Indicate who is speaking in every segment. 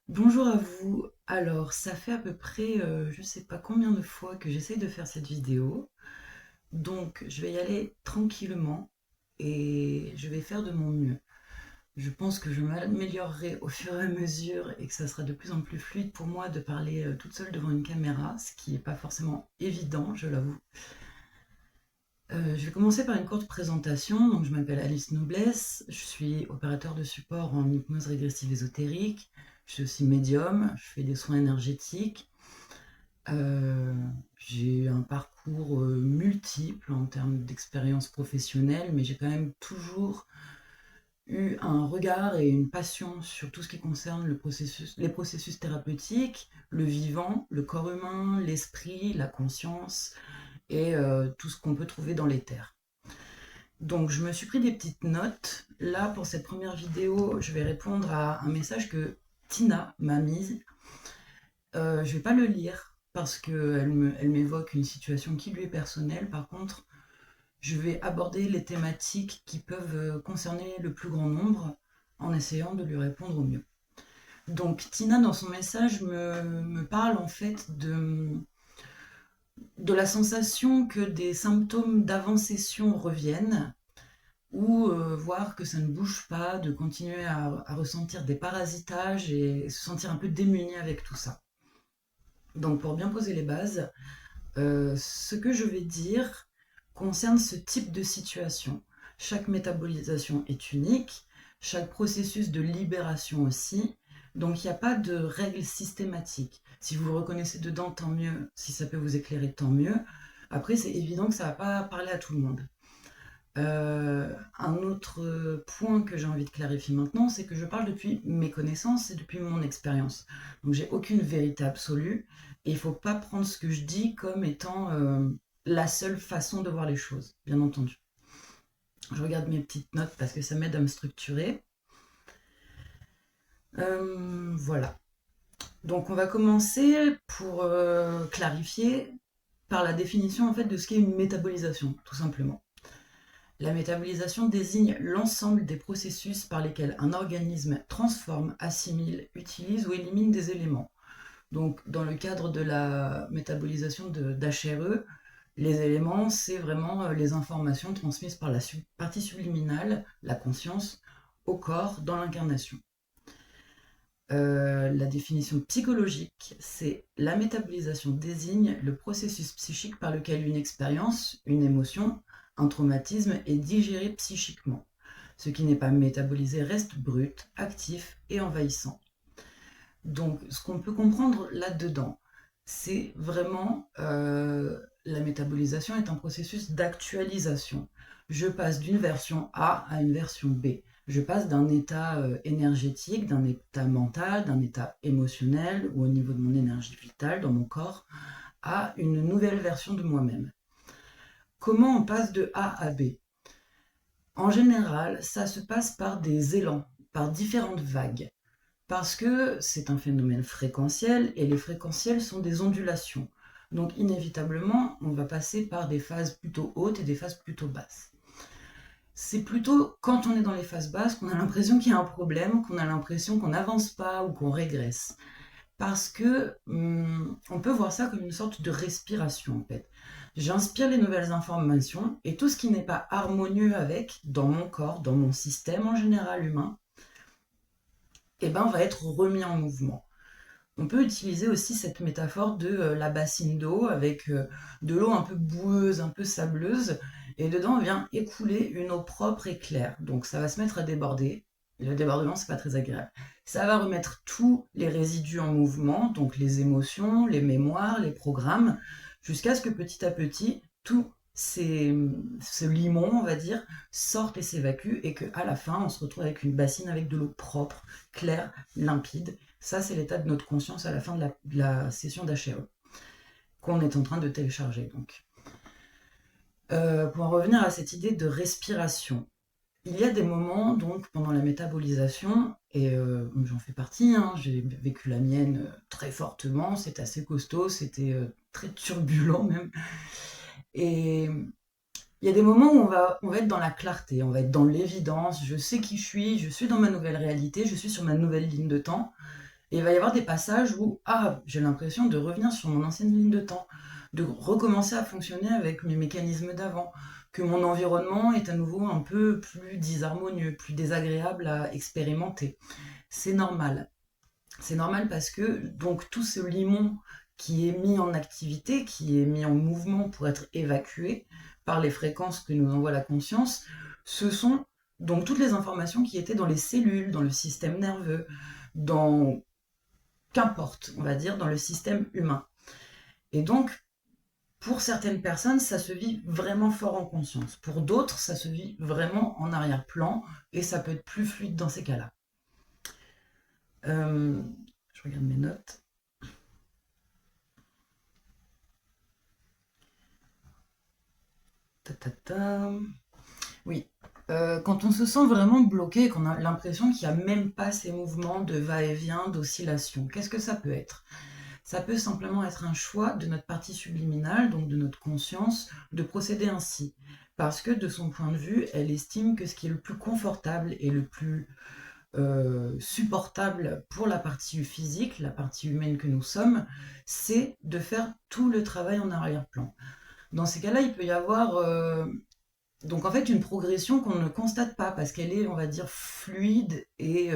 Speaker 1: Bonjour à vous. Alors, ça fait à peu près, je sais pas combien de fois que j'essaye de faire cette vidéo. Donc, je vais y aller tranquillement et je vais faire de mon mieux. Je pense que je m'améliorerai au fur et à mesure et que ça sera de plus en plus fluide pour moi de parler toute seule devant une caméra, ce qui n'est pas forcément évident, je l'avoue. Je vais commencer par une courte présentation. Donc, je m'appelle Alice Noblesse, je suis opérateur de support en hypnose régressive ésotérique. Je suis aussi médium, je fais des soins énergétiques. Euh, j'ai un parcours multiple en termes d'expérience professionnelle, mais j'ai quand même toujours eu un regard et une passion sur tout ce qui concerne les processus thérapeutiques, le vivant, le corps humain, l'esprit, la conscience et tout ce qu'on peut trouver dans l'éther. Donc je me suis pris des petites notes. Là, pour cette première vidéo, je vais répondre à un message que Tina m'a mis. Je vais pas le lire parce qu'elle m'évoque une situation qui lui est personnelle. Par contre, je vais aborder les thématiques qui peuvent concerner le plus grand nombre en essayant de lui répondre au mieux. Donc Tina, dans son message, me parle en fait de la sensation que des symptômes d'avant-session reviennent ou voir que ça ne bouge pas, de continuer à ressentir des parasitages et se sentir un peu démuni avec tout ça. Donc pour bien poser les bases, ce que je vais dire concerne ce type de situation. Chaque métabolisation est unique, chaque processus de libération aussi, donc il n'y a pas de règle systématique. Si vous vous reconnaissez dedans, tant mieux. Si ça peut vous éclairer, tant mieux. Après, c'est évident que ça ne va pas parler à tout le monde. Un autre point que j'ai envie de clarifier maintenant, c'est que je parle depuis mes connaissances et depuis mon expérience. Donc j'ai aucune vérité absolue et il ne faut pas prendre ce que je dis comme étant la seule façon de voir les choses, bien entendu. Je regarde mes petites notes parce que ça m'aide à me structurer. Voilà. Donc on va commencer pour clarifier par la définition en fait de ce qu'est une métabolisation, tout simplement. La métabolisation désigne l'ensemble des processus par lesquels un organisme transforme, assimile, utilise ou élimine des éléments. Donc, dans le cadre de la métabolisation d'HRE, les éléments, c'est vraiment les informations transmises par la partie subliminale, la conscience, au corps dans l'incarnation. La définition psychologique, c'est la métabolisation désigne le processus psychique par lequel une expérience, une émotion, un traumatisme est digéré psychiquement. Ce qui n'est pas métabolisé reste brut, actif et envahissant. Donc, ce qu'on peut comprendre là-dedans, c'est vraiment la métabolisation est un processus d'actualisation. Je passe d'une version A à une version B. Je passe d'un état énergétique, d'un état mental, d'un état émotionnel ou au niveau de mon énergie vitale dans mon corps à une nouvelle version de moi-même. Comment on passe de A à B? En général, ça se passe par des élans, par différentes vagues. Parce que c'est un phénomène fréquentiel et les fréquentiels sont des ondulations. Donc inévitablement, on va passer par des phases plutôt hautes et des phases plutôt basses. C'est plutôt quand on est dans les phases basses qu'on a l'impression qu'il y a un problème, qu'on a l'impression qu'on n'avance pas ou qu'on régresse. Parce que on peut voir ça comme une sorte de respiration en fait. J'inspire les nouvelles informations et tout ce qui n'est pas harmonieux avec, dans mon corps, dans mon système en général humain, va être remis en mouvement. On peut utiliser aussi cette métaphore de la bassine d'eau avec de l'eau un peu boueuse, un peu sableuse, et dedans vient écouler une eau propre et claire. Donc ça va se mettre à déborder. Le débordement, c'est pas très agréable. Ça va remettre tous les résidus en mouvement, donc les émotions, les mémoires, les programmes, jusqu'à ce que petit à petit, tout ce limon, on va dire, sorte et s'évacue, et qu'à la fin, on se retrouve avec une bassine avec de l'eau propre, claire, limpide. Ça, c'est l'état de notre conscience à la fin de la session d'HRE, qu'on est en train de télécharger. Donc. Pour en revenir à cette idée de respiration, il y a des moments, donc, pendant la métabolisation, et j'en fais partie, hein, j'ai vécu la mienne très fortement, c'était assez costaud, c'était très turbulent même. Et Il y a des moments où on va être dans la clarté, on va être dans l'évidence, je sais qui je suis dans ma nouvelle réalité, je suis sur ma nouvelle ligne de temps. Et il va y avoir des passages où, ah, j'ai l'impression de revenir sur mon ancienne ligne de temps, de recommencer à fonctionner avec mes mécanismes d'avant, que mon environnement est à nouveau un peu plus disharmonieux, plus désagréable à expérimenter. C'est normal. C'est normal parce que donc tout ce limon qui est mis en activité, qui est mis en mouvement pour être évacué par les fréquences que nous envoie la conscience, ce sont donc toutes les informations qui étaient dans les cellules, dans le système nerveux, dans qu'importe, on va dire, dans le système humain. Et donc, pour certaines personnes, ça se vit vraiment fort en conscience. Pour d'autres, ça se vit vraiment en arrière-plan et ça peut être plus fluide dans ces cas-là. Je regarde mes notes. Ta, ta, ta. Oui. Quand on se sent vraiment bloqué, qu'on a l'impression qu'il n'y a même pas ces mouvements de va-et-vient, d'oscillation, qu'est-ce que ça peut être? Ça peut simplement être un choix de notre partie subliminale, donc de notre conscience, de procéder ainsi. Parce que de son point de vue, elle estime que ce qui est le plus confortable et le plus supportable pour la partie physique, la partie humaine que nous sommes, c'est de faire tout le travail en arrière-plan. Dans ces cas-là, il peut y avoir donc en fait une progression qu'on ne constate pas parce qu'elle est, on va dire, fluide et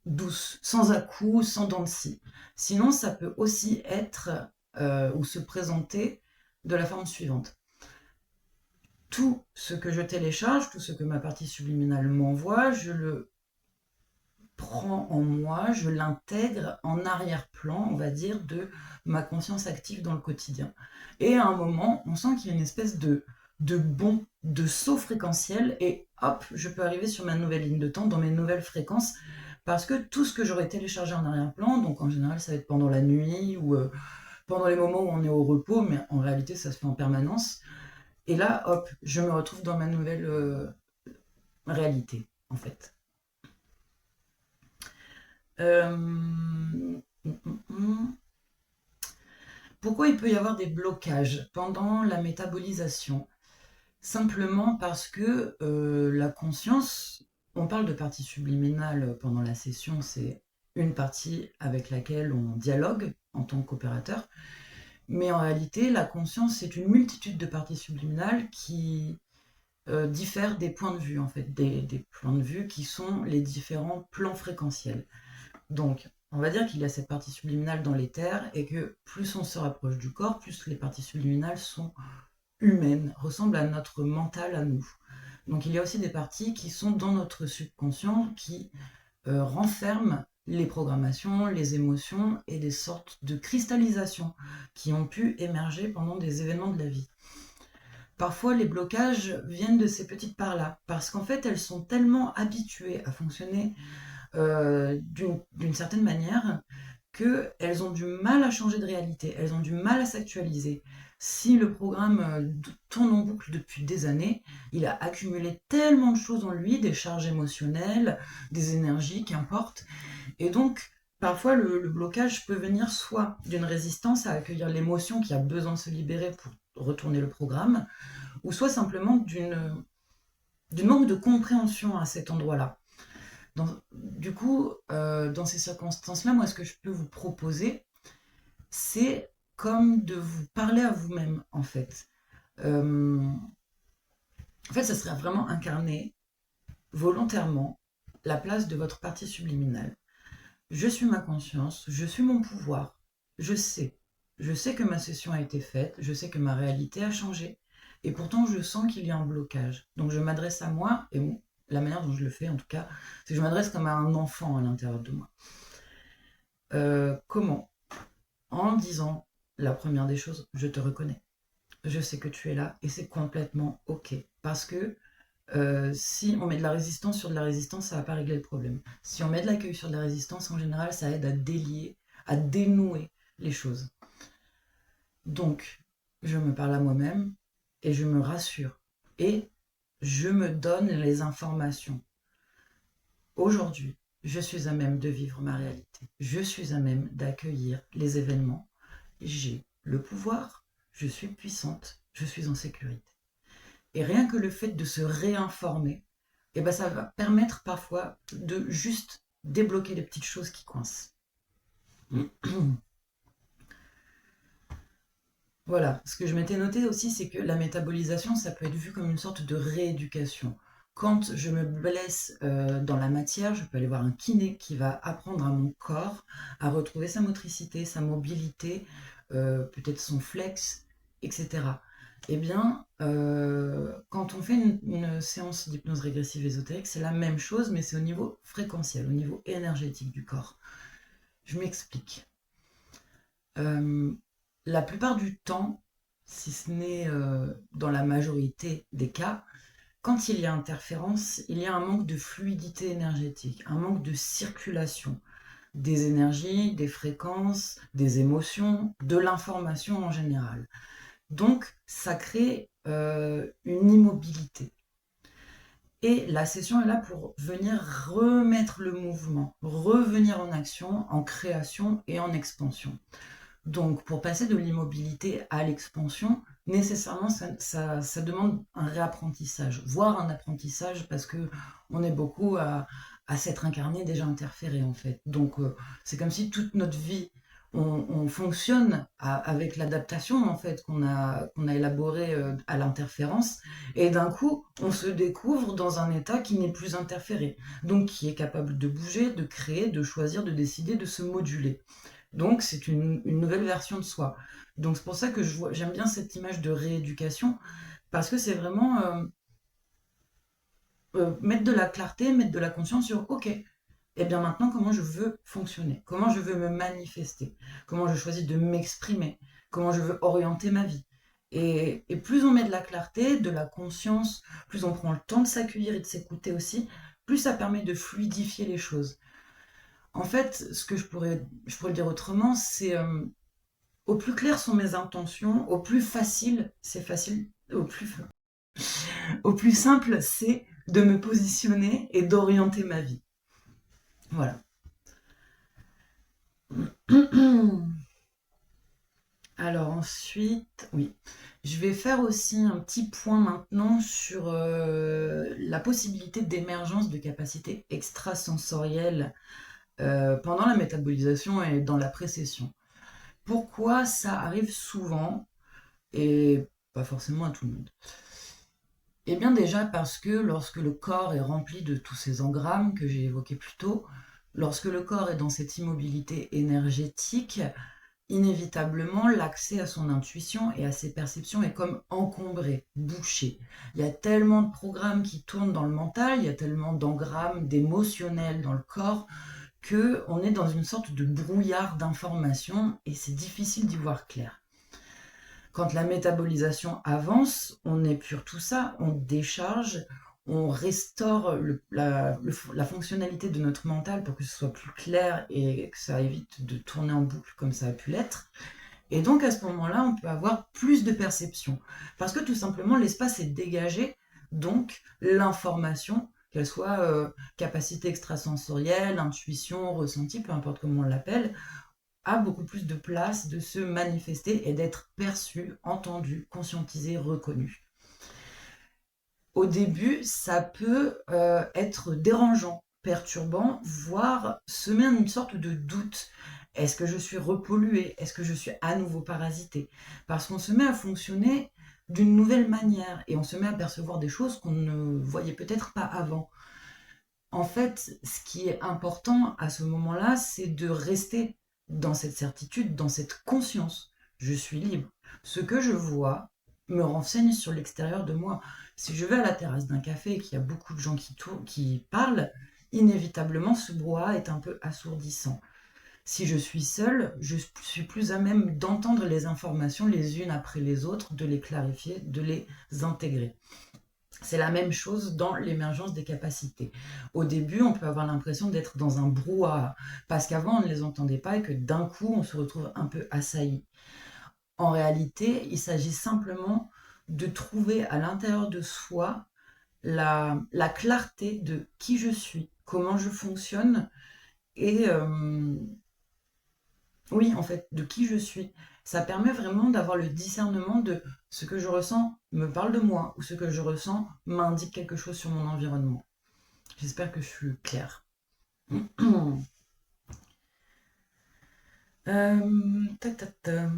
Speaker 1: douce, sans à-coups, sans dents de scie. Sinon, ça peut aussi être ou se présenter de la forme suivante. Tout ce que je télécharge, tout ce que ma partie subliminale m'envoie, je le prends en moi, je l'intègre en arrière-plan, on va dire, de ma conscience active dans le quotidien. Et à un moment, on sent qu'il y a une espèce de bond, de saut fréquentiel, et hop, je peux arriver sur ma nouvelle ligne de temps, dans mes nouvelles fréquences, parce que tout ce que j'aurais téléchargé en arrière-plan, donc en général ça va être pendant la nuit ou pendant les moments où on est au repos, mais en réalité ça se fait en permanence, et là, hop, je me retrouve dans ma nouvelle réalité, en fait. Euh, Pourquoi il peut y avoir des blocages pendant la métabolisation? Simplement parce que la conscience, on parle de partie subliminale pendant la session, c'est une partie avec laquelle on dialogue en tant qu'opérateur, mais en réalité, la conscience, c'est une multitude de parties subliminales qui diffèrent des points de vue, en fait, des points de vue qui sont les différents plans fréquentiels. Donc, on va dire qu'il y a cette partie subliminale dans l'éther et que plus on se rapproche du corps, plus les parties subliminales sont humaines, ressemblent à notre mental à nous. Donc il y a aussi des parties qui sont dans notre subconscient qui renferment les programmations, les émotions et des sortes de cristallisations qui ont pu émerger pendant des événements de la vie. Parfois, les blocages viennent de ces petites parts-là, parce qu'en fait, elles sont tellement habituées à fonctionner d'une certaine manière qu'elles ont du mal à changer de réalité, elles ont du mal à s'actualiser. Si le programme tourne en boucle depuis des années, il a accumulé tellement de choses en lui, des charges émotionnelles, des énergies, qu'importe. Et donc, parfois, le blocage peut venir soit d'une résistance à accueillir l'émotion qui a besoin de se libérer pour retourner le programme, ou soit simplement d'une manque de compréhension à cet endroit-là. Du coup, dans ces circonstances-là, moi, ce que je peux vous proposer, c'est comme de vous parler à vous-même, en fait. En fait, ça serait vraiment incarner volontairement la place de votre partie subliminale. Je suis ma conscience, je suis mon pouvoir, je sais. Je sais que ma session a été faite, je sais que ma réalité a changé, et pourtant je sens qu'il y a un blocage. Donc je m'adresse à moi, et la manière dont je le fais en tout cas, c'est que je m'adresse comme à un enfant à l'intérieur de moi. Comment? En disant la première des choses, je te reconnais. Je sais que tu es là et c'est complètement ok. Parce que si on met de la résistance sur de la résistance, ça va pas régler le problème. Si on met de l'accueil sur de la résistance, en général, ça aide à délier, à dénouer les choses. Donc, je me parle à moi-même et je me rassure. Et je me donne les informations. Aujourd'hui, je suis à même de vivre ma réalité. Je suis à même d'accueillir les événements. J'ai le pouvoir, je suis puissante, je suis en sécurité. Et rien que le fait de se réinformer, eh ben, ça va permettre parfois de juste débloquer les petites choses qui coincent. Voilà, ce que je m'étais noté aussi, c'est que la métabolisation, ça peut être vu comme une sorte de rééducation. Quand je me blesse dans la matière, je peux aller voir un kiné qui va apprendre à mon corps à retrouver sa motricité, sa mobilité, peut-être son flex, etc. Eh bien, quand on fait une séance d'hypnose régressive ésotérique, c'est la même chose, mais c'est au niveau fréquentiel, au niveau énergétique du corps. Je m'explique. Euh, la plupart du temps, si ce n'est dans la majorité des cas, quand il y a interférence, il y a un manque de fluidité énergétique, un manque de circulation des énergies, des fréquences, des émotions, de l'information en général. Donc, ça crée une immobilité. Et la session est là pour venir remettre le mouvement, revenir en action, en création et en expansion. Donc, pour passer de l'immobilité à l'expansion, nécessairement, ça demande un réapprentissage, voire un apprentissage, parce que on est beaucoup à s'être incarné, déjà interféré, en fait. Donc, c'est comme si toute notre vie, on fonctionne avec l'adaptation, en fait, qu'on a élaborée à l'interférence, et d'un coup, on se découvre dans un état qui n'est plus interféré, donc qui est capable de bouger, de créer, de choisir, de décider, de se moduler. Donc, c'est une nouvelle version de soi. Donc, c'est pour ça que j'aime bien cette image de rééducation, parce que c'est vraiment mettre de la clarté, mettre de la conscience sur, OK, et bien maintenant, comment je veux fonctionner, comment je veux me manifester, comment je choisis de m'exprimer, comment je veux orienter ma vie. Et plus on met de la clarté, de la conscience, plus on prend le temps de s'accueillir et de s'écouter aussi, plus ça permet de fluidifier les choses. En fait, ce que je pourrais le dire autrement, c'est au plus clair sont mes intentions, au plus facile, c'est facile, au plus simple, c'est de me positionner et d'orienter ma vie. Voilà. Alors ensuite, oui, je vais faire aussi un petit point maintenant sur la possibilité d'émergence de capacités extrasensorielles pendant la métabolisation et dans la précession. Pourquoi ça arrive souvent et pas forcément à tout le monde? Eh bien déjà parce que lorsque le corps est rempli de tous ces engrammes que j'ai évoqués plus tôt, lorsque le corps est dans cette immobilité énergétique, inévitablement l'accès à son intuition et à ses perceptions est comme encombré, bouché. Il y a tellement de programmes qui tournent dans le mental, il y a tellement d'engrammes, d'émotionnels dans le corps, que on est dans une sorte de brouillard d'informations et c'est difficile d'y voir clair. Quand la métabolisation avance, on épure tout ça, on décharge, on restaure la fonctionnalité de notre mental pour que ce soit plus clair et que ça évite de tourner en boucle comme ça a pu l'être. Et donc à ce moment-là, on peut avoir plus de perception. Parce que tout simplement, l'espace est dégagé, donc l'information, qu'elle soit capacité extrasensorielle, intuition, ressenti, peu importe comment on l'appelle, a beaucoup plus de place de se manifester et d'être perçu, entendu, conscientisé, reconnu. Au début, ça peut être dérangeant, perturbant, voire semer une sorte de doute. Est-ce que je suis repolluée? Est-ce que je suis à nouveau parasitée? Parce qu'on se met à fonctionner d'une nouvelle manière et on se met à percevoir des choses qu'on ne voyait peut-être pas avant. En fait, ce qui est important à ce moment-là, c'est de rester dans cette certitude, dans cette conscience. Je suis libre. Ce que je vois me renseigne sur l'extérieur de moi. Si je vais à la terrasse d'un café et qu'il y a beaucoup de gens qui parlent, inévitablement ce brouhaha est un peu assourdissant. Si je suis seule, je suis plus à même d'entendre les informations les unes après les autres, de les clarifier, de les intégrer. C'est la même chose dans l'émergence des capacités. Au début, on peut avoir l'impression d'être dans un brouhaha, parce qu'avant, on ne les entendait pas et que d'un coup, on se retrouve un peu assailli. En réalité, il s'agit simplement de trouver à l'intérieur de soi la clarté de qui je suis, comment je fonctionne, et oui, en fait, de qui je suis. Ça permet vraiment d'avoir le discernement de ce que je ressens me parle de moi ou ce que je ressens m'indique quelque chose sur mon environnement. J'espère que je suis claire. Ta, ta, ta.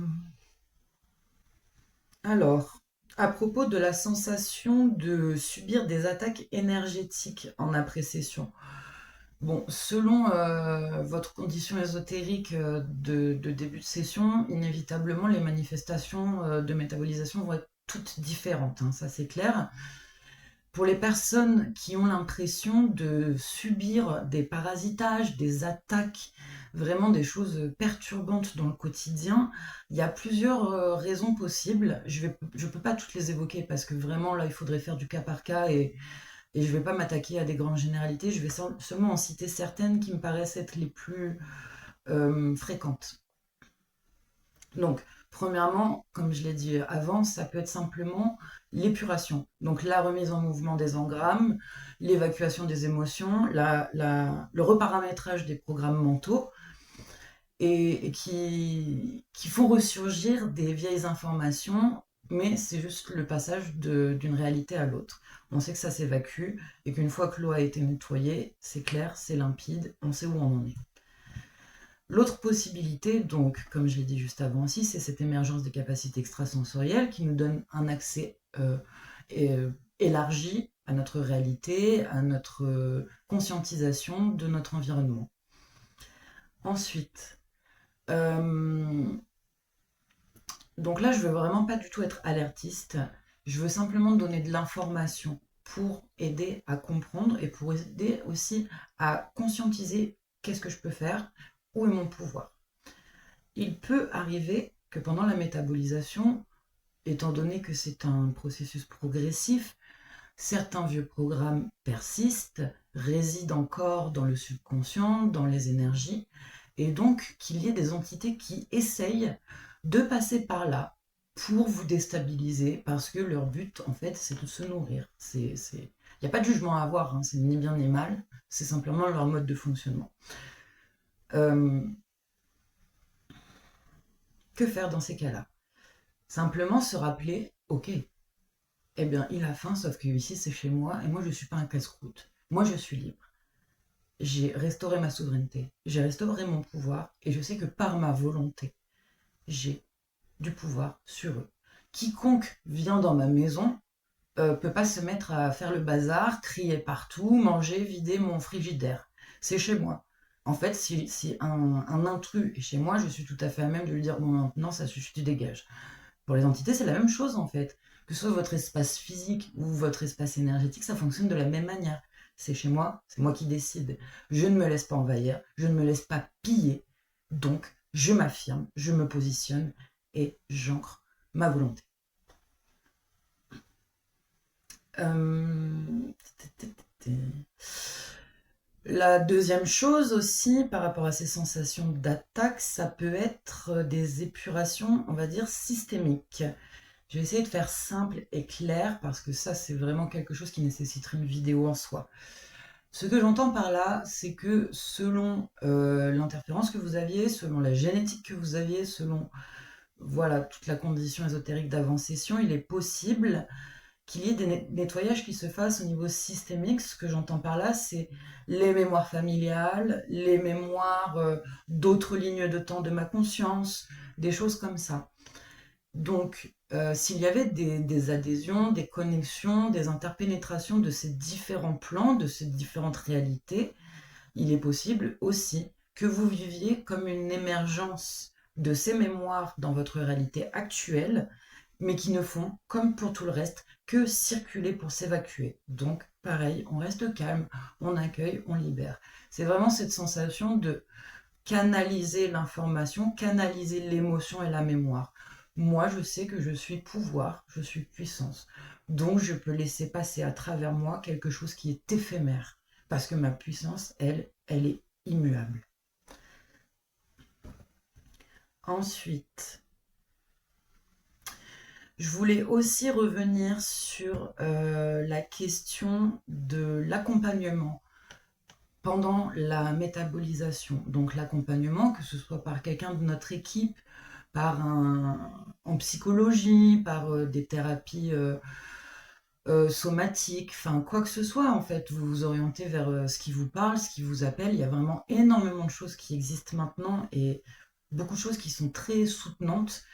Speaker 1: Alors, à propos de la sensation de subir des attaques énergétiques en après-session. Bon, selon votre condition ésotérique de début de session, inévitablement les manifestations de métabolisation vont être toutes différentes, hein, ça c'est clair. Pour les personnes qui ont l'impression de subir des parasitages, des attaques, vraiment des choses perturbantes dans le quotidien, il y a plusieurs raisons possibles. Je ne peux pas toutes les évoquer parce que vraiment là, il faudrait faire du cas par cas et je ne vais pas m'attaquer à des grandes généralités. Je vais seulement en citer certaines qui me paraissent être les plus fréquentes. Donc, premièrement, comme je l'ai dit avant, ça peut être simplement l'épuration. Donc, la remise en mouvement des engrammes, l'évacuation des émotions, le reparamétrage des programmes mentaux et qui font ressurgir des vieilles informations, mais c'est juste le passage d'une réalité à l'autre. On sait que ça s'évacue et qu'une fois que l'eau a été nettoyée, c'est clair, c'est limpide, on sait où on en est. L'autre possibilité, donc, comme je l'ai dit juste avant aussi, c'est cette émergence des capacités extrasensorielles qui nous donne un accès élargi à notre réalité, à notre conscientisation de notre environnement. Ensuite, donc là, je veux vraiment pas du tout être alertiste. Je veux simplement donner de l'information pour aider à comprendre et pour aider aussi à conscientiser qu'est-ce que je peux faire, où est mon pouvoir. Il peut arriver que pendant la métabolisation, étant donné que c'est un processus progressif, certains vieux programmes persistent, résident encore dans le subconscient, dans les énergies, et donc qu'il y ait des entités qui essayent de passer par là pour vous déstabiliser, parce que leur but, en fait, c'est de se nourrir. Il n'y a pas de jugement à avoir, hein, c'est ni bien ni mal, c'est simplement leur mode de fonctionnement. Que faire dans ces cas-là? Simplement se rappeler, ok, eh bien, il a faim, sauf que ici, c'est chez moi, et moi, je ne suis pas un casse-croûte. Moi, je suis libre. J'ai restauré ma souveraineté, j'ai restauré mon pouvoir, et je sais que par ma volonté, j'ai du pouvoir sur eux. Quiconque vient dans ma maison peut pas se mettre à faire le bazar, crier partout, manger, vider mon frigidaire. C'est chez moi. En fait, si un intrus est chez moi, je suis tout à fait à même de lui dire bon, maintenant ça suffit, tu dégages. Pour les entités, c'est la même chose en fait. Que ce soit votre espace physique ou votre espace énergétique, ça fonctionne de la même manière. C'est chez moi, c'est moi qui décide. Je ne me laisse pas envahir, je ne me laisse pas piller. Donc, je m'affirme, je me positionne et j'ancre ma volonté. La deuxième chose aussi, par rapport à ces sensations d'attaque, ça peut être des épurations, on va dire, systémiques. Je vais essayer de faire simple et clair, parce que ça, c'est vraiment quelque chose qui nécessiterait une vidéo en soi. Ce que j'entends par là, c'est que selon l'interférence que vous aviez, selon la génétique que vous aviez, selon voilà, toute la condition ésotérique d'avant-session, il est possible qu'il y ait des nettoyages qui se fassent au niveau systémique. Ce que j'entends par là, c'est les mémoires familiales, les mémoires d'autres lignes de temps de ma conscience, des choses comme ça. Donc, s'il y avait des adhésions, des connexions, des interpénétrations de ces différents plans, de ces différentes réalités, il est possible aussi que vous viviez comme une émergence de ces mémoires dans votre réalité actuelle, mais qui ne font, comme pour tout le reste, que circuler pour s'évacuer. Donc, pareil, on reste calme, on accueille, on libère. C'est vraiment cette sensation de canaliser l'information, canaliser l'émotion et la mémoire. Moi, je sais que je suis pouvoir, je suis puissance. Donc, je peux laisser passer à travers moi quelque chose qui est éphémère. Parce que ma puissance, elle est immuable. Ensuite, je voulais aussi revenir sur la question de l'accompagnement pendant la métabolisation. Donc l'accompagnement, que ce soit par quelqu'un de notre équipe en psychologie, par des thérapies somatiques, enfin quoi que ce soit en fait, vous vous orientez vers ce qui vous parle, ce qui vous appelle. Il y a vraiment énormément de choses qui existent maintenant et beaucoup de choses qui sont très soutenantes.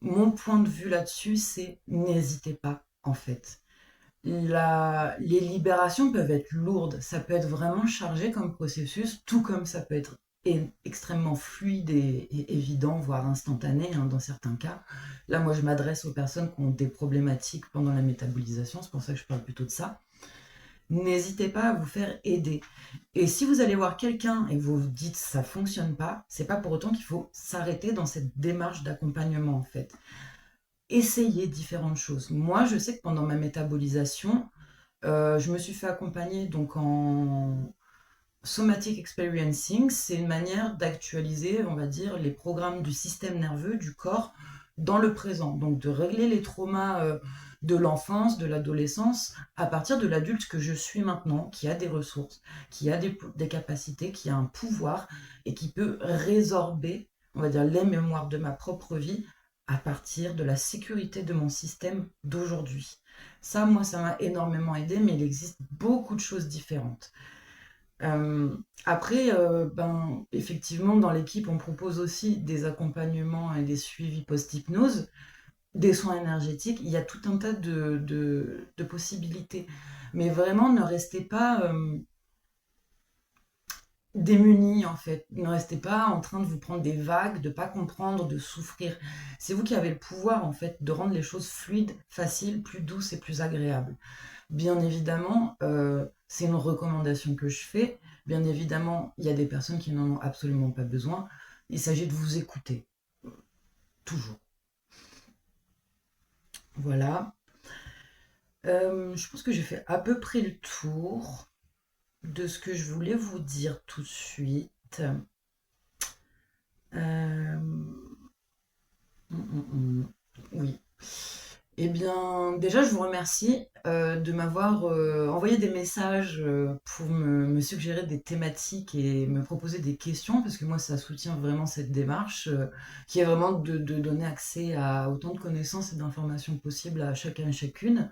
Speaker 1: Mon point de vue là-dessus, c'est n'hésitez pas en fait. Les libérations peuvent être lourdes, ça peut être vraiment chargé comme processus, tout comme ça peut être extrêmement fluide et évident, voire instantané hein, dans certains cas. Là, moi, je m'adresse aux personnes qui ont des problématiques pendant la métabolisation, c'est pour ça que je parle plutôt de ça. N'hésitez pas à vous faire aider. Et si vous allez voir quelqu'un et que vous vous dites ça fonctionne pas, c'est pas pour autant qu'il faut s'arrêter dans cette démarche d'accompagnement en fait. Essayez différentes choses. Moi, je sais que pendant ma métabolisation, je me suis fait accompagner donc en somatic experiencing. C'est une manière d'actualiser, on va dire, les programmes du système nerveux du corps dans le présent. Donc de régler les traumas de l'enfance, de l'adolescence, à partir de l'adulte que je suis maintenant, qui a des ressources, qui a des capacités, qui a un pouvoir et qui peut résorber, on va dire, les mémoires de ma propre vie à partir de la sécurité de mon système d'aujourd'hui. Ça, moi, ça m'a énormément aidé, mais il existe beaucoup de choses différentes. Après, effectivement, dans l'équipe, on propose aussi des accompagnements et des suivis post-hypnose, des soins énergétiques. Il y a tout un tas de possibilités. Mais vraiment, ne restez pas démunis, en fait. Ne restez pas en train de vous prendre des vagues, de pas comprendre, de souffrir. C'est vous qui avez le pouvoir, en fait, de rendre les choses fluides, faciles, plus douces et plus agréables. Bien évidemment, c'est une recommandation que je fais. Bien évidemment, il y a des personnes qui n'en ont absolument pas besoin. Il s'agit de vous écouter, toujours. Voilà. Je pense que j'ai fait à peu près le tour de ce que je voulais vous dire tout de suite. Euh, Oui. Eh bien, déjà, je vous remercie de m'avoir envoyé des messages pour me suggérer des thématiques et me proposer des questions, parce que moi, ça soutient vraiment cette démarche qui est vraiment de donner accès à autant de connaissances et d'informations possibles à chacun et chacune.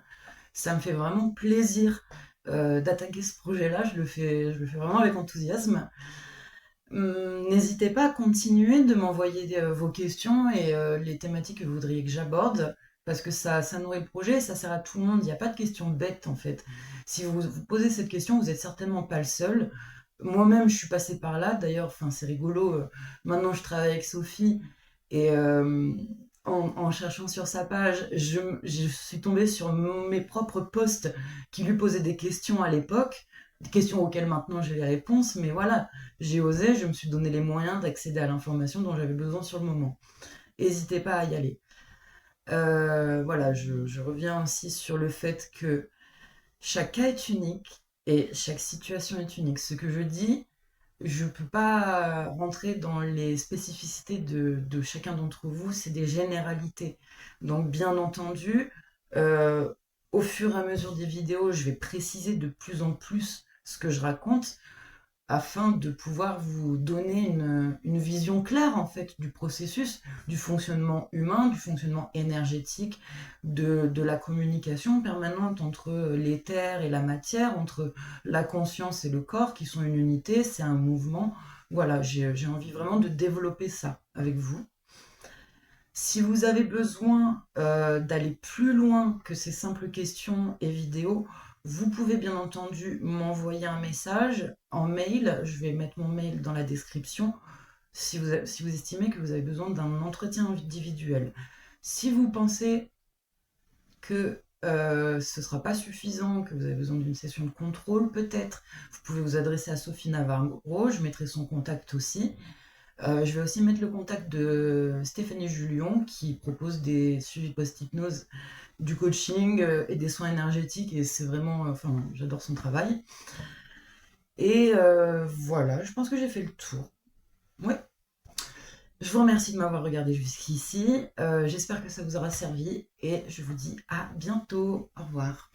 Speaker 1: Ça me fait vraiment plaisir d'attaquer ce projet-là, je le fais vraiment avec enthousiasme. N'hésitez pas à continuer de m'envoyer vos questions et les thématiques que vous voudriez que j'aborde, parce que ça nourrit le projet et ça sert à tout le monde. Il n'y a pas de questions bêtes en fait. Si vous vous posez cette question, vous n'êtes certainement pas le seul. Moi-même, je suis passée par là. D'ailleurs, enfin, c'est rigolo. Maintenant, je travaille avec Sophie et en cherchant sur sa page, je suis tombée sur mes propres posts qui lui posaient des questions à l'époque, des questions auxquelles maintenant j'ai les réponses, mais voilà, j'ai osé, je me suis donné les moyens d'accéder à l'information dont j'avais besoin sur le moment. N'hésitez pas à y aller. Voilà, je reviens aussi sur le fait que chaque cas est unique et chaque situation est unique. Ce que je dis, je ne peux pas rentrer dans les spécificités de chacun d'entre vous, c'est des généralités. Donc bien entendu, euh, au fur et à mesure des vidéos, je vais préciser de plus en plus ce que je raconte, afin de pouvoir vous donner une vision claire en fait du processus, du fonctionnement humain, du fonctionnement énergétique, de la communication permanente entre l'éther et la matière, entre la conscience et le corps qui sont une unité, c'est un mouvement. Voilà, j'ai envie vraiment de développer ça avec vous. Si vous avez besoin d'aller plus loin que ces simples questions et vidéos, vous pouvez bien entendu m'envoyer un message en mail. Je vais mettre mon mail dans la description si vous estimez que vous avez besoin d'un entretien individuel. Si vous pensez que ce ne sera pas suffisant, que vous avez besoin d'une session de contrôle, peut-être, vous pouvez vous adresser à Sophie Navarro. Je mettrai son contact aussi. Je vais aussi mettre le contact de Stéphanie Julion qui propose des suivis post-hypnose, du coaching et des soins énergétiques et c'est vraiment, enfin, j'adore son travail. Et voilà, je pense que j'ai fait le tour. Ouais. Je vous remercie de m'avoir regardé jusqu'ici. J'espère que ça vous aura servi et je vous dis à bientôt. Au revoir.